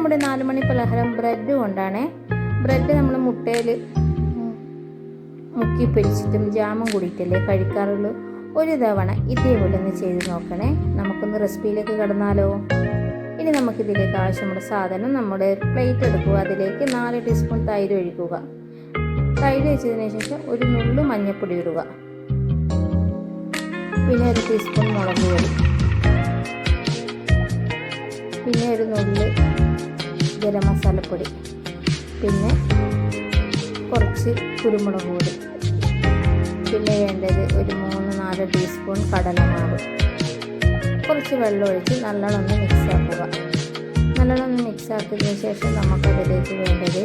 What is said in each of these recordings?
നമ്മുടെ 4 മണി പലഹാരം ബ്രെഡ് കൊണ്ടാണ്. ബ്രെഡ് നമ്മൾ മുട്ടയിൽ മുക്കി പൊരിച്ചിട്ടും ജാമും കൂടിയിട്ടല്ലേ കഴിക്കാറുള്ളൂ. ഒരു തവണ ഇതേപോലെ ഒന്ന് ചെയ്ത് നോക്കണേ. നമുക്കൊന്ന് റെസിപ്പിയിലേക്ക് കടന്നാലോ. ഇനി നമുക്കിതിലേക്ക് ആവശ്യമുള്ള സാധനം, നമ്മുടെ പ്ലേറ്റ് എടുക്കുക. അതിലേക്ക് 4 ടീസ്പൂൺ തൈര് ഒഴിക്കുക. തൈര് ഒഴിച്ചതിന് ശേഷം ഒരു നുള്ളു മഞ്ഞൾപ്പൊടി ഇടുക. പിന്നെ 1 ടീസ്പൂൺ മുളക് പൊടി, പിന്നെ ഒരു നുള്ളു ഗരം മസാലപ്പൊടി, പിന്നെ കുറച്ച് കുരുമുളക് പൊടി, പിന്നെ വേണ്ടത് ഒരു 3-4 ടീസ്പൂൺ കടലമാവ്. കുറച്ച് വെള്ളം ഒഴിച്ച് നല്ലോണം ഒന്ന് മിക്സ് ആക്കുക. നല്ലോണം ഒന്ന് മിക്സ് ആക്കിയതിന് ശേഷം നമുക്കതിലേക്ക് വേണ്ടത്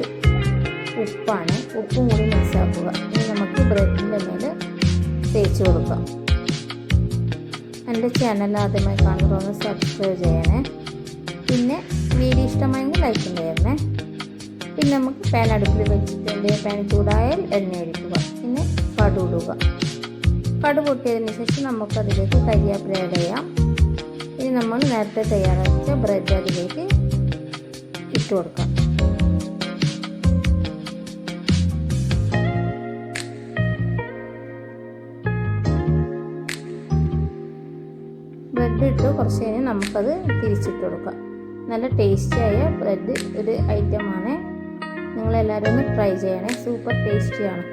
ഉപ്പാണ്. ഉപ്പും കൂടി മിക്സ് ആക്കുക. ഇനി നമുക്ക് ബ്രെഡിൻ്റെ മേലെ തേച്ച് കൊടുക്കാം. എൻ്റെ ചാനൽ ആദ്യമായി കാണുന്നതൊന്ന് സബ്സ്ക്രൈബ് ചെയ്യണേ. പിന്നെ വീഡിയോ ഇഷ്ടമായെങ്കിൽ ലൈക്ക് ചെയ്യണേ. പിന്നെ നമുക്ക് പാൻ അടുപ്പിൽ വെച്ചിട്ടുണ്ട്. പാൻ ചൂടായാൽ എണ്ണ ഒഴിക്കുക. പിന്നെ കടുക് ഇടുക. കടുക് പൊട്ടിയതിന് ശേഷം നമുക്കതിലേക്ക് കരിവേപ്പില ആഡ് ചെയ്യാം. ഇനി നമ്മൾ നേരത്തെ തയ്യാറാക്കിയ ബ്രെഡ് അതിലേക്ക് ഇട്ട് കൊടുക്കാം. ബ്രെഡ് ഇട്ട് കുറച്ച് കഴിഞ്ഞ് നമുക്കത് തിരിച്ചിട്ട് കൊടുക്കാം. നല്ല ടേസ്റ്റിയായ ബ്രെഡ് ഒരു ഐറ്റമാണ്. നിങ്ങളെല്ലാവരും ഒന്ന് ട്രൈ ചെയ്യണേ. സൂപ്പർ ടേസ്റ്റിയാണ്.